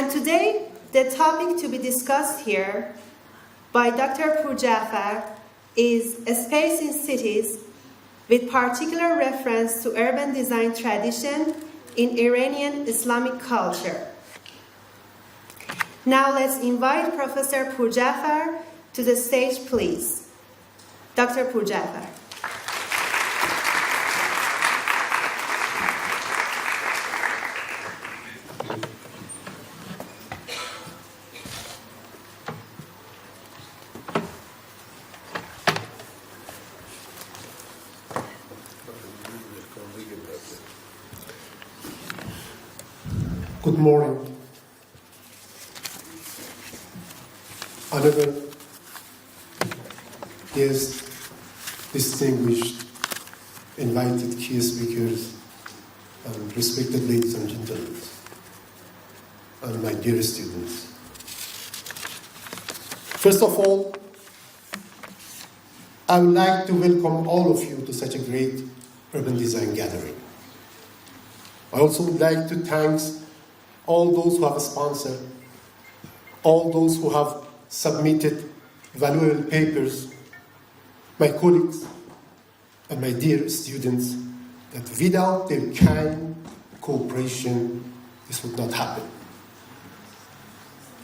And today, the topic to be discussed here by Dr. Pourjafar is space in cities with particular reference to urban design tradition in Iranian-Islamic culture. Now let's invite Professor Pourjafar to the stage, please. Dr. Pourjafar. Good morning. Honorable guests, distinguished, invited key speakers, and respected ladies and gentlemen, and my dear students. First of all, I would like to welcome all of you to such a great urban design gathering. I also would like to thank all those who have sponsored, all those who have submitted valuable papers, my colleagues, and my dear students, that without their kind cooperation, this would not happen.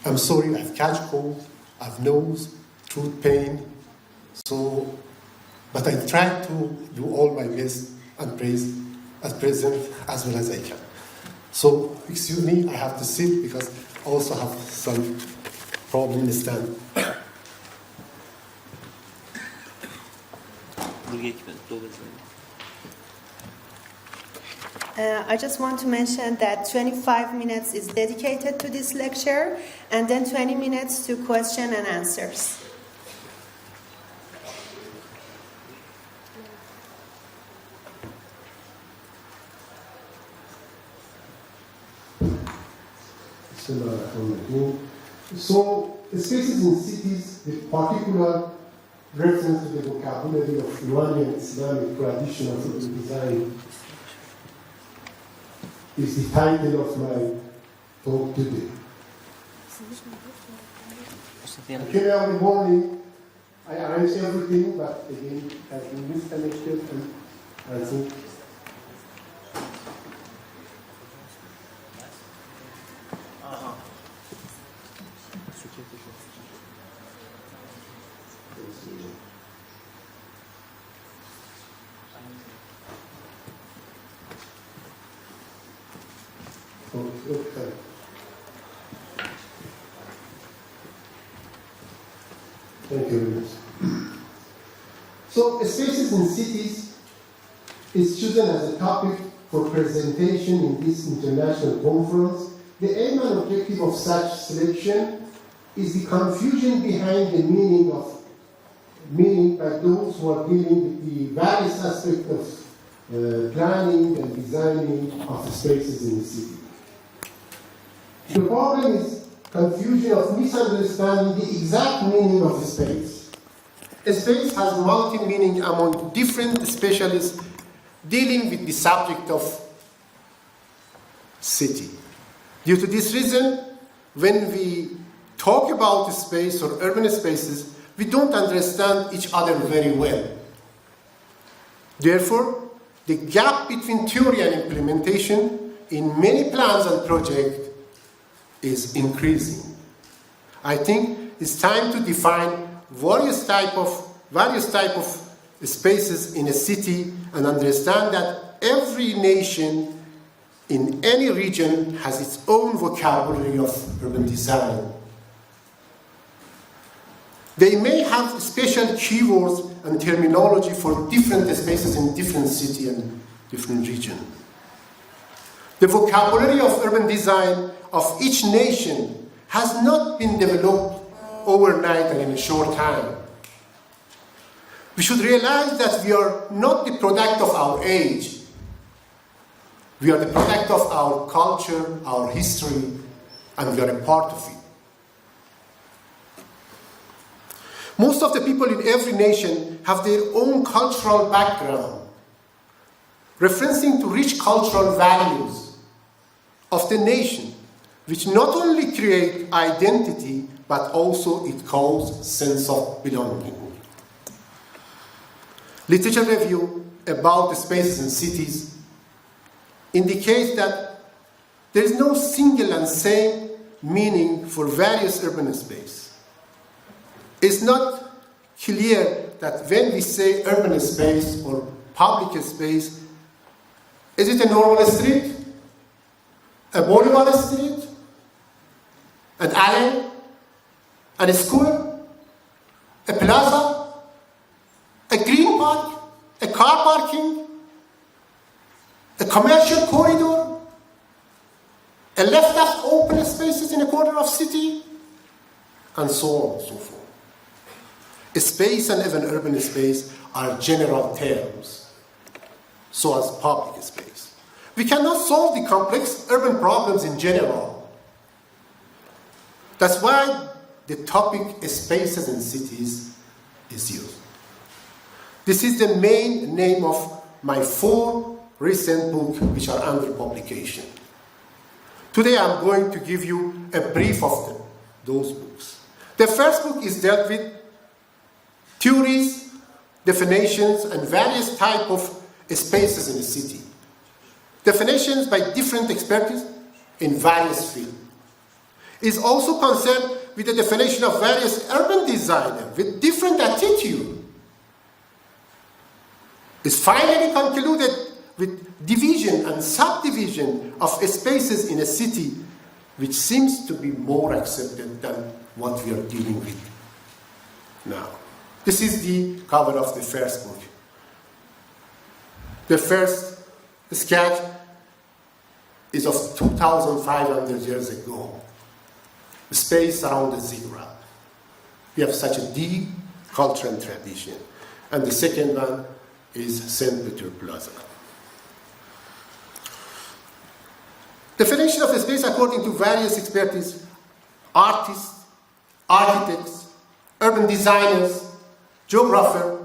I'm sorry, I have catch cold, I have nose, throat pain, but I try to do all my best and praise at present as well as I can. So, excuse me, I have to sit because I also have some problem in the stand. I just want to mention that 25 minutes is dedicated to this lecture, and then 20 minutes to question and answers. So, spaces in cities with particular reference to the vocabulary of Iranian-Islamic tradition of urban design is the title of my talk today. Okay, every morning I arrange everything, but again I've been misconnected and I think okay. Thank you very much. So, spaces in cities is chosen as a topic for presentation in this international conference. The aim and objective of such selection is the confusion behind the meaning by those who are dealing with the various aspects of planning and designing of the spaces in the city. The problem is confusion of misunderstanding the exact meaning of the space. A space has multi-meaning among different specialists dealing with the subject of city. Due to this reason, when we talk about space or urban spaces, we don't understand each other very well. Therefore, the gap between theory and implementation in many plans and projects is increasing. I think it's time to define various type of spaces in a city and understand that every nation in any region has its own vocabulary of urban design. They may have special keywords and terminology for different spaces in different city and different region. The vocabulary of urban design of each nation has not been developed overnight and in a short time. We should realize that we are not the product of our age. We are the product of our culture, our history, and we are a part of it. Most of the people in every nation have their own cultural background, referencing to rich cultural values of the nation, which not only create identity, but also it causes sense of belonging. Literature review about the spaces in cities indicates that there is no single and same meaning for various urban space. It's not clear that when we say urban space or public space, is it a normal street, a boulevard street, an alley, a school, a plaza, a green park, a car parking, a commercial corridor, a left open spaces in a corner of city, and so on and so forth. Space and even urban space are general terms, so as public space. We cannot solve the complex urban problems in general. That's why the topic spaces in cities is used. This is the main name of my 4 recent books which are under publication. Today I'm going to give you a brief of them, those books. The first book is dealt with theories, definitions, and various types of spaces in the city. Definitions by different experts in various fields. Is also concerned with the definition of various urban designers with different attitude. Is finally concluded with division and subdivision of spaces in a city, which seems to be more accepted than what we are dealing with now. This is the cover of the first book. The first sketch is of 2,500 years ago. The space around the ziggurat. We have such a deep culture and tradition. And the second one is St. Peter Plaza. Definition of a space according to various experts, artists, architects, urban designers, geographers,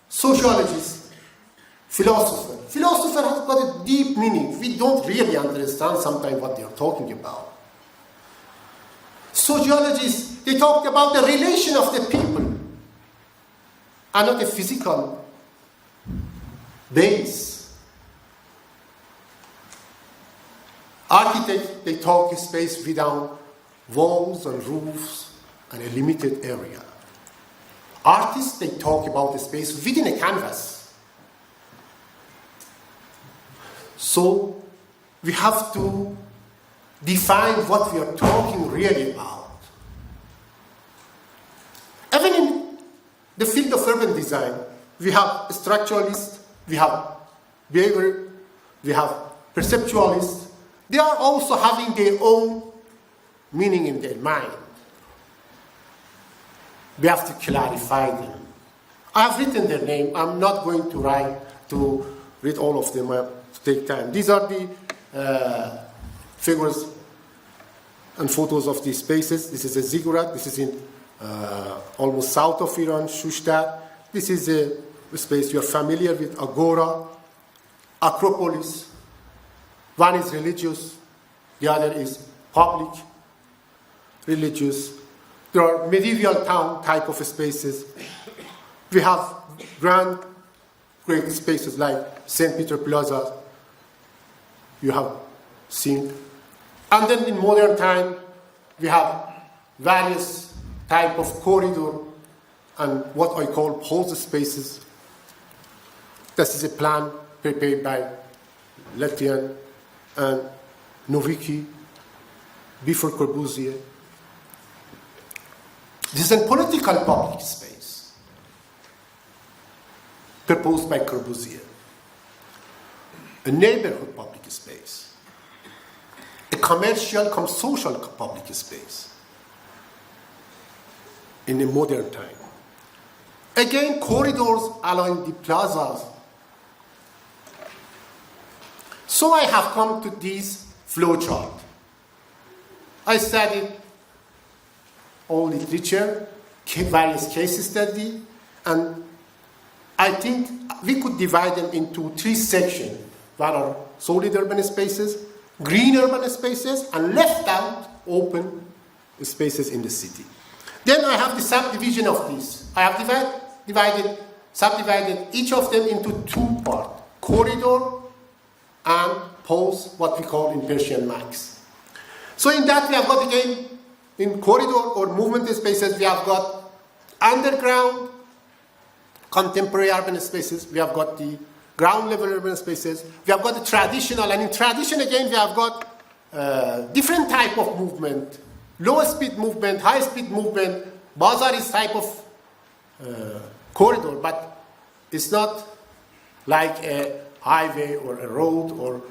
sociologists, philosophers. Philosopher has got a deep meaning. We don't really understand sometimes what they are talking about. Sociologists, they talk about the relation of the people and not the physical base. Architects, they talk space without walls and roofs and a limited area. Artists, they talk about the space within a canvas. So we have to define what we are talking really about. Even in the field of urban design, we have structuralists, we have behavior, we have perceptualists. They are also having their own meaning in their mind. We have to clarify them. I have written their name. I'm not going to read all of them to take time. These are the figures and photos of these spaces. This is a ziggurat. This is in almost south of Iran, Shushtar. This is a space you're familiar with, Agora, Acropolis. One is religious, the other is public, religious. There are medieval town type of spaces. We have great spaces like St. Peter Plaza, you have seen. And then in modern time, we have various type of corridor and what I call pulse spaces. This is a plan prepared by Letian and Novicki before Corbusier. This is a political public space proposed by Corbusier, a neighborhood public space, a commercial, social public space in a modern time. Again, corridors along the plazas. So I have come to this flowchart. I studied all literature, various case studies, and I think we could divide them into 3 sections. One are solid urban spaces, green urban spaces and left out open spaces in the city. Then I have the subdivision of this. I have subdivided each of them into two parts, corridor and poles, what we call in Persian max. So in that we have got again, in corridor or movement spaces, we have got underground contemporary urban spaces, we have got the ground level urban spaces, we have got the traditional, and in tradition again we have got different type of movement, low speed movement, high speed movement, Modares type of corridor, but it's not like a highway or a road or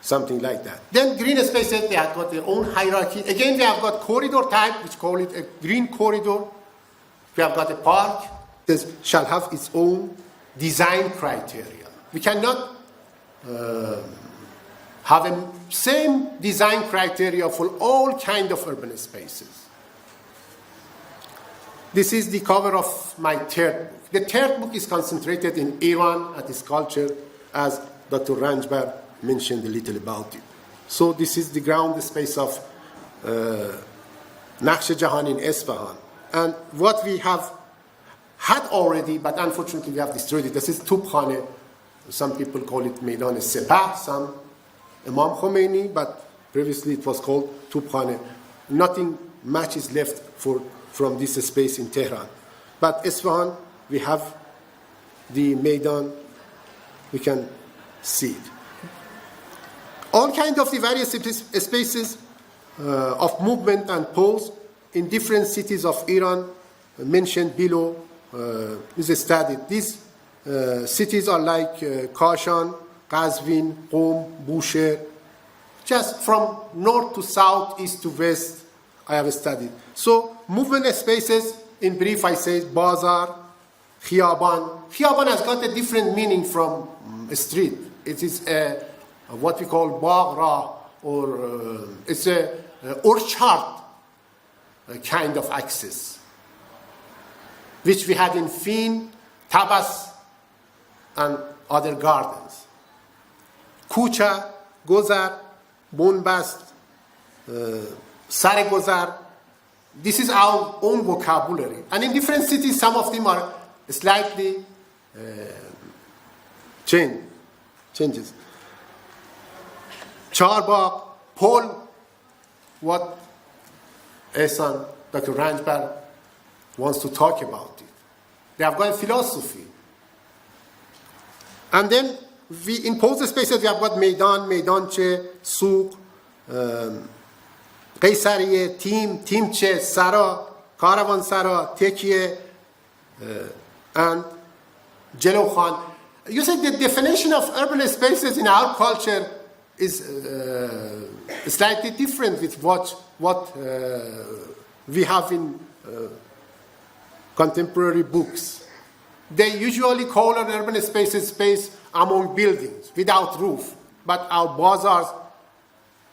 something like that. Then green spaces, they have got their own hierarchy. Again, we have got corridor type, which call it a green corridor. We have got a park that shall have its own design criteria. We cannot have the same design criteria for all kinds of urban spaces. This is the cover of my third book. The third book is concentrated in Iran and its culture, as Dr. Ranjbar mentioned a little about it. So this is the ground space of Naqsh Jahan in Isfahan. And what we have had already, but unfortunately we have destroyed it, this is Tubkhane. Some people call it Meydan Sepah, some Imam Khomeini, but previously it was called Tubkhane. Nothing much is left from this space in Tehran. But Isfahan, we have the Meydan, we can see it. All kinds of the various spaces of movement and poles in different cities of Iran mentioned below is studied. These cities are like Kashan, Qazvin, Qom, Bushehr. Just from north to south, east to west, I have studied. So movement spaces, in brief I say Bazar, Khiyaban. Khiyaban has got a different meaning from a street. It is what we call Baghra, or it's a orchard kind of access, which we had in Fin, Tabas, and other gardens. Kucha, Gozar, Bonbast, Sare Gozar. This is our own vocabulary. And in different cities, some of them are slightly changes. Charbagh, Pol, what Ehsan, Dr. Ranjbar wants to talk about it. They have got a philosophy. And then we impose the spaces, we have got Meydan, Meydanche, Souq, Qaysariye, Timche, Sara, Karavansara, Tekiye, and Jelo Khan. You said the definition of urban spaces in our culture is slightly different with what we have in contemporary books. They usually call an urban space a space among buildings without roof, but our bazaars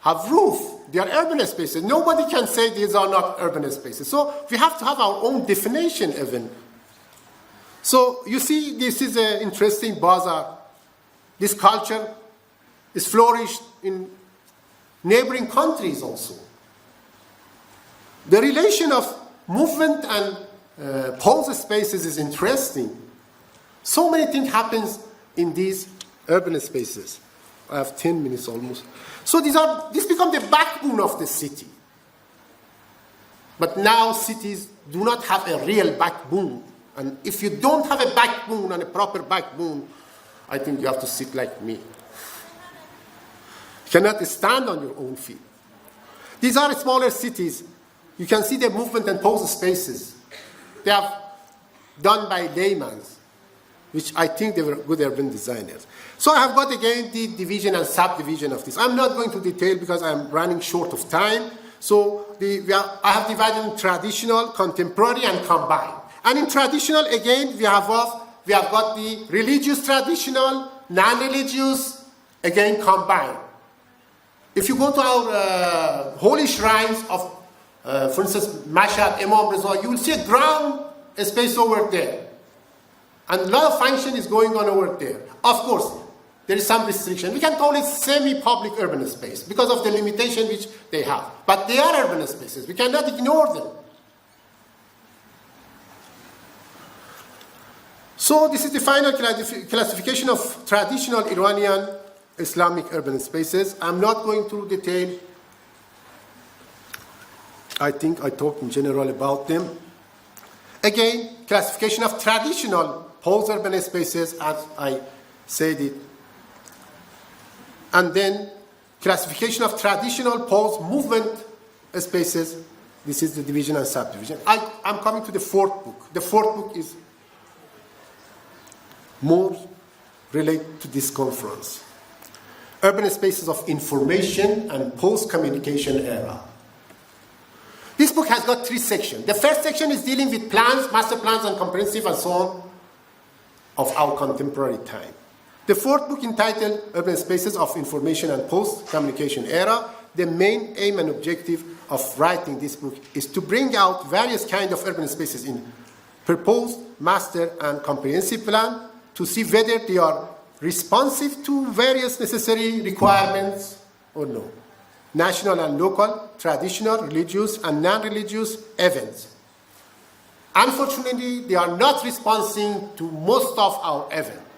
have roof. They are urban spaces. Nobody can say these are not urban spaces. So we have to have our own definition even. So you see, this is an interesting bazaar. This culture is flourished in neighboring countries also. The relation of movement and pulse spaces is interesting. So many things happens in these urban spaces. I have 10 minutes almost. So this becomes the backbone of the city. But now cities do not have a real backbone. And if you don't have a backbone and a proper backbone, I think you have to sit like me. You cannot stand on your own feet. These are smaller cities. You can see the movement and pose spaces. They are done by laymen, which I think they were good urban designers. So I have got again the division and subdivision of this. I'm not going to detail because I'm running short of time. So I have divided in traditional, contemporary, and combined. And in traditional, again, we have got the religious traditional, non-religious, again, combined. If you go to our holy shrines of, for instance, Mashhad, Mohammadreza, you will see a ground space over there. And a lot of function is going on over there. Of course, there is some restriction. We can call it semi-public urban space because of the limitation which they have. But they are urban spaces. We cannot ignore them. So this is the final classification of traditional Iranian-Islamic urban spaces. I'm not going through detail. I think I talked in general about them. Again, classification of traditional post-urban spaces, as I said it. And then classification of traditional post-movement spaces. This is the division and subdivision. I'm coming to the fourth book. The fourth book is more related to this conference. Urban spaces of information and post-communication era. This book has got 3 sections. The first section is dealing with plans, master plans, and comprehensive and so on of our contemporary time. The fourth book, entitled Urban Spaces of Information and Post-Communication Era, the main aim and objective of writing this book is to bring out various kinds of urban spaces in proposed master and comprehensive plan to see whether they are responsive to various necessary requirements or no. National and local, traditional, religious, and non-religious events. Unfortunately, they are not responding to most of our events.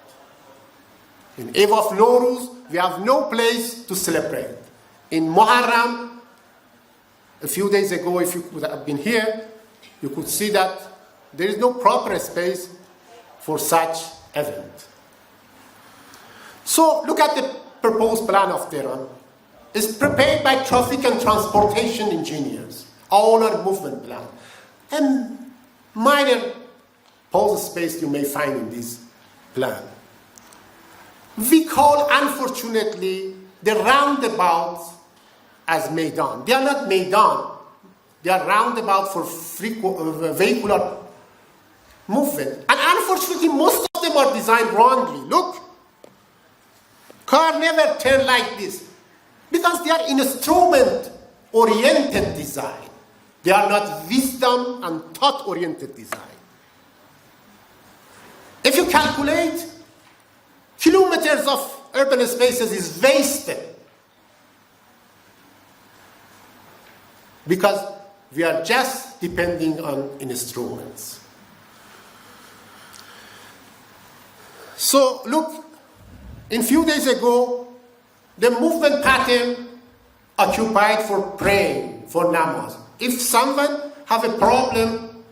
In Eve of Nowruz, we have no place to celebrate. In Muharram, a few days ago, if you could have been here, you could see that there is no proper space for such event. So look at the proposed plan of Tehran. It's prepared by traffic and transportation engineers, owner movement plan, and minor pose space you may find in this plan. We call, unfortunately, the roundabouts as Maidan. They are not Maidan. They are roundabout for vehicular movement. And unfortunately, most of them are designed wrongly. Look, car never turn like this because they are instrument-oriented design. They are not wisdom and thought-oriented design. If you calculate, kilometers of urban spaces is wasted because we are just depending on instruments. So look, a few days ago, the movement pattern occupied for praying, for namaz. If someone have a problem,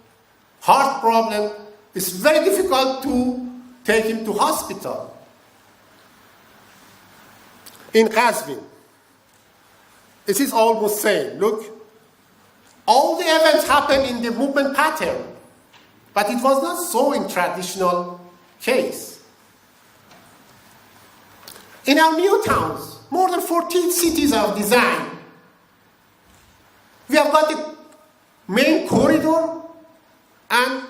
heart problem, it's very difficult to take him to hospital. In Qazvin, it is almost same. Look, all the events happen in the movement pattern, but it was not so in traditional case. In our new towns, more than 14 cities are designed. We have got the main corridor and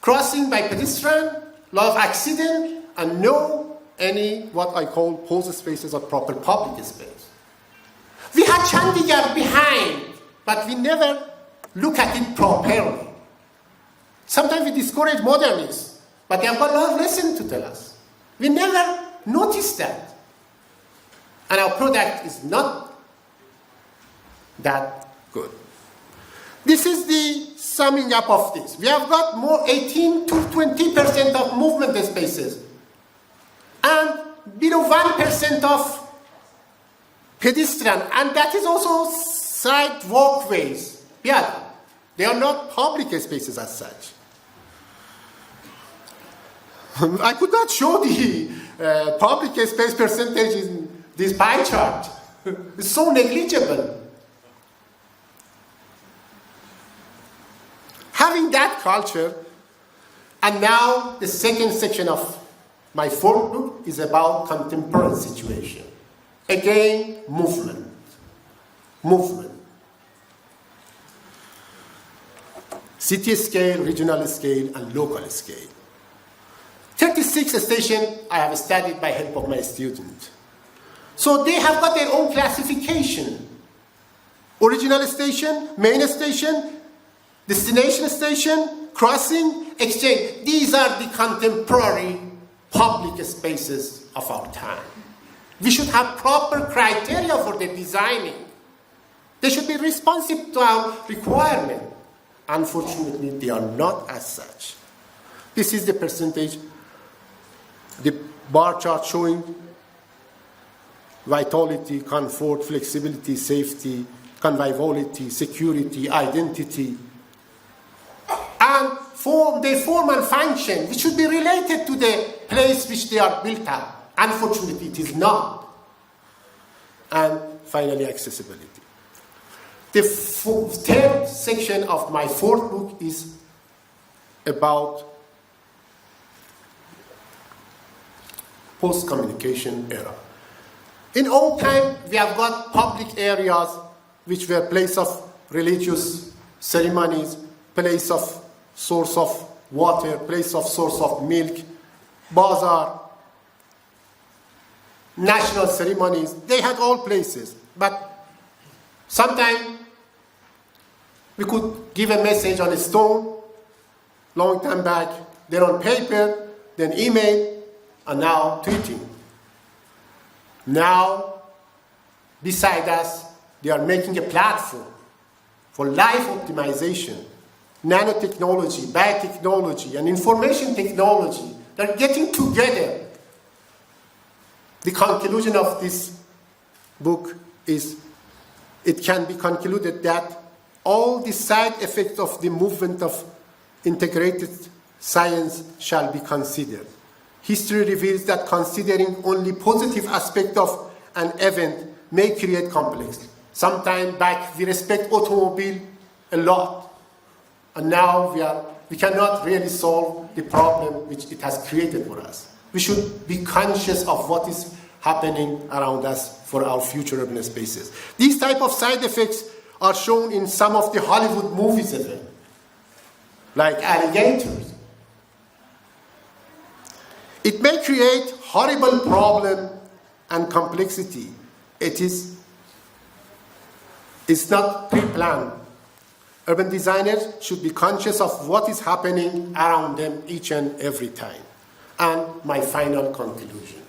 crossing by pedestrian, lot of accident, and no any what I call pose spaces or proper public space. We had Chandigarh behind, but we never look at it properly. Sometimes we discourage modernists, but they have got a lot of lessons to tell us. We never noticed that. And our product is not that good. This is the summing up of this. We have got more 18 to 20% of movement spaces and below 1% of pedestrian, and that is also side walkways. Yeah, they are not public spaces as such. I could not show the public space percentage in this pie chart. It's so negligible. Having that culture, and now the second section of my fourth book is about contemporary situation. Again, movement. City scale, regional scale, and local scale. 36 stations I have studied by help of my student. So they have got their own classification. Original station, main station, destination station, crossing, exchange. These are the contemporary public spaces of our time. We should have proper criteria for the designing. They should be responsive to our requirement. Unfortunately, they are not as such. This is the percentage, the bar chart showing vitality, comfort, flexibility, safety, conviviality, security, identity, and their form and function, which should be related to the place which they are built up. Unfortunately, it is not. And finally, accessibility. The third section of my fourth book is about post-communication era. In old time, we have got public areas which were place of religious ceremonies, place of source of water, place of source of milk, bazaar, national ceremonies. They had all places. But sometimes we could give a message on a stone, long time back, then on paper, then email, and now tweeting. Now, beside us, they are making a platform for life optimization, nanotechnology, biotechnology, and information technology. They're getting together. The conclusion of this book is, it can be concluded that all the side effects of the movement of integrated science shall be considered. History reveals that considering only positive aspect of an event may create complexity. Sometime back, we respect automobile a lot. And now we cannot really solve the problem which it has created for us. We should be conscious of what is happening around us for our future urban spaces. These type of side effects are shown in some of the Hollywood movies even, like alligators. It may create horrible problem and complexity. It's not pre-planned. Urban designers should be conscious of what is happening around them each and every time. And my final conclusion.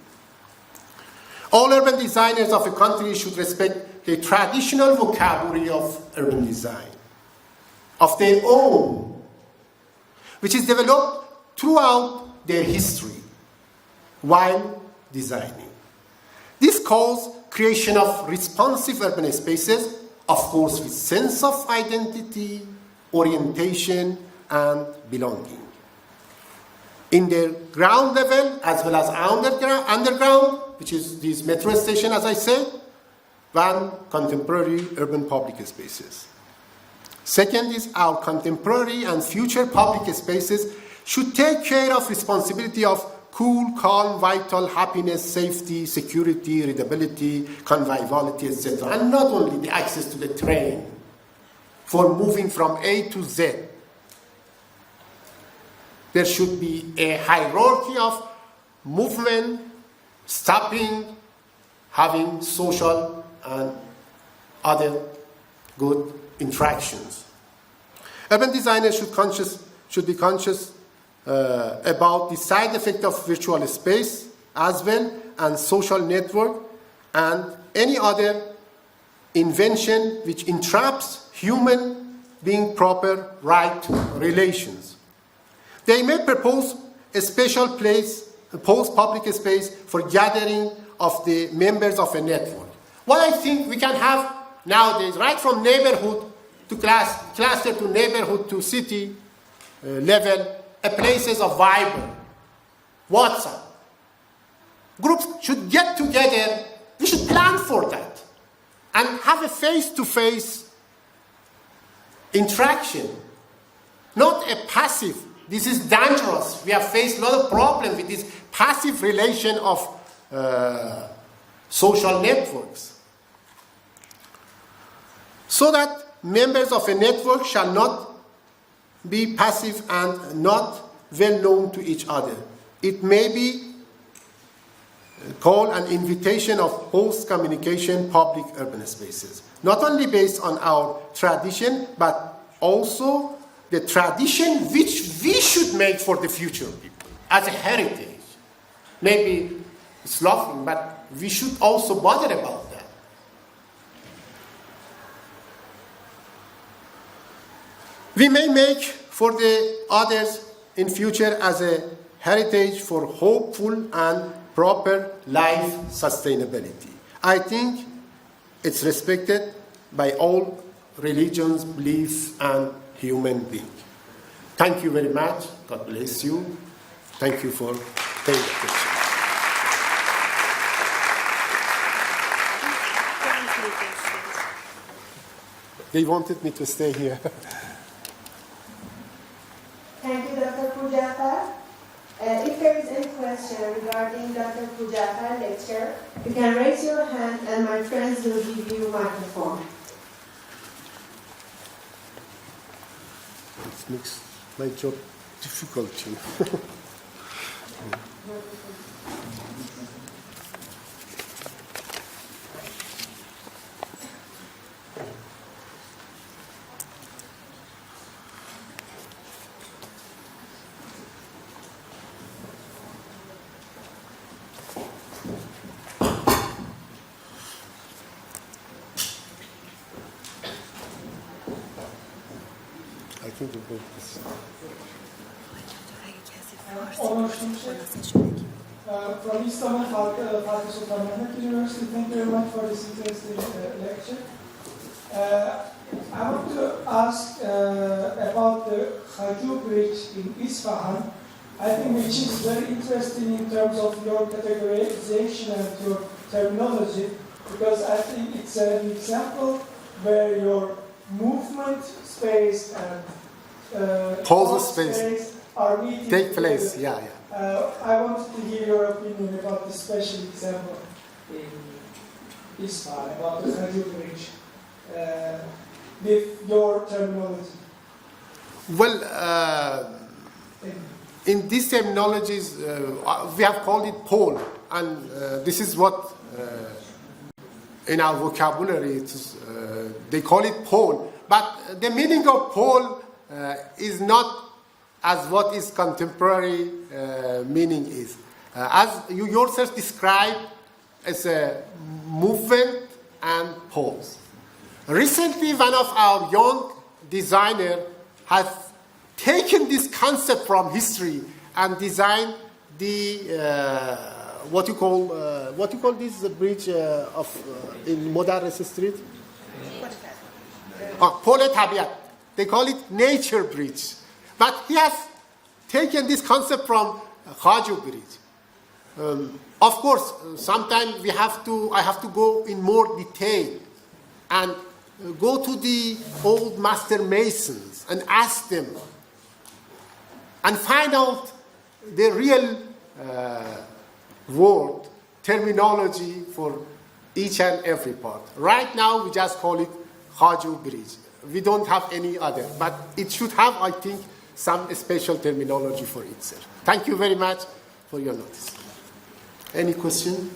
All urban designers of a country should respect the traditional vocabulary of urban design, of their own, which is developed throughout their history while designing. This calls creation of responsive urban spaces, of course with sense of identity, orientation, and belonging. In their ground level, as well as underground, which is these metro stations, as I said, and contemporary urban public spaces. Second is our contemporary and future public spaces should take care of responsibility of cool, calm, vital, happiness, safety, security, readability, conviviality, etc. And not only the access to the train for moving from A to Z. There should be a hierarchy of movement, stopping, having social and other good interactions. Urban designers should be conscious about the side effect of virtual space as well, and social network, and any other invention which entraps human being proper right relations. They may propose a special place, a post-public space for gathering of the members of a network. What I think we can have nowadays, right from neighborhood to cluster to neighborhood to city level, places of Viber, WhatsApp. Groups should get together. We should plan for that and have a face-to-face interaction, not a passive. This is dangerous. We have faced a lot of problems with this passive relation of social networks. So that members of a network shall not be passive and not well known to each other. It may be called an invitation of post-communication public urban spaces, not only based on our tradition, but also the tradition which we should make for the future people as a heritage. Maybe It's laughing, but we should also bother about that. We may make for the others in future as a heritage for hopeful and proper life sustainability. I think it's respected by all religions, beliefs, and human beings. Thank you very much. God bless you. Thank you for taking the question. They wanted me to stay here. Thank you, Dr. Pourjafar. If there is any question regarding Dr. Pourjafar lecture, you can raise your hand and my friends will give you a microphone. It makes my job difficult. I think we'll go this. From Istanbul, Fatih Sultan Mehmet University, thank you very much for this interesting lecture. I want to ask about the Haju Bridge in Isfahan. I think which is very interesting in terms of your categorization and your terminology, because I think it's an example where your movement space and Pulsar thought space are meeting take place. together. Yeah. I wanted to hear your opinion about this special example in Isfahan, about the Haju Bridge, with your terminology. Well, in these terminologies, we have called it pole, and this is what in our vocabulary they call it pole. But the meaning of pole is not as what is contemporary meaning is. As you yourself describe as a movement and pose. Recently, one of our young designers has taken this concept from history and designed the what you call this bridge in Modares Street? Pole Tarbiat. They call it nature bridge. But he has taken this concept from Haju Bridge. Of course, sometimes I have to go in more detail and go to the old master masons and ask them and find out the real word, terminology for each and every part. Right now, we just call it Haju Bridge. We don't have any other, but it should have, I think, some special terminology for itself. Thank you very much for your notice. Any question?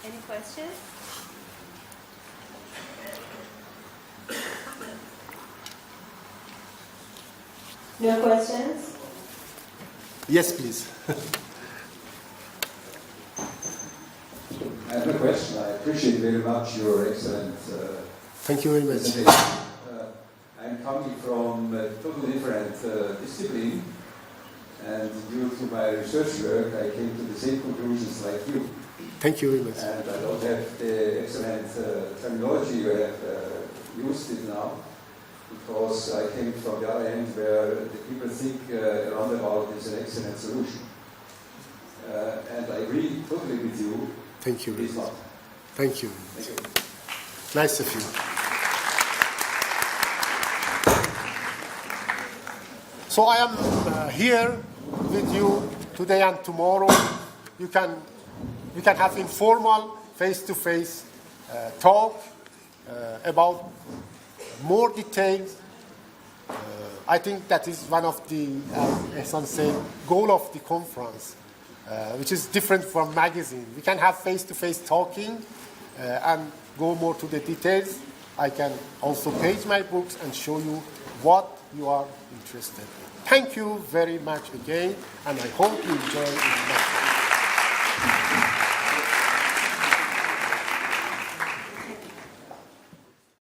Any questions? No questions? Yes, please. I have a question. I appreciate very much your excellent Thank you very much. presentation. I'm coming from a totally different discipline, and due to my research work, I came to the same conclusions like you. Thank you very much. And I don't have the excellent terminology you have used it now, because I came from the other end where the people think a roundabout is an excellent solution. And I agree totally with you. Thank you very It's much. not. Thank you. Thank you. Nice of you. So I am here with you today and tomorrow. We can have informal, face-to-face talk about more details. I think that is one of the, as Ehsan said, goal of the conference, which is different from magazine. We can have face-to-face talking and go more to the details. I can also page my books and show you what you are interested in. Thank you very much again, and I hope you enjoy it.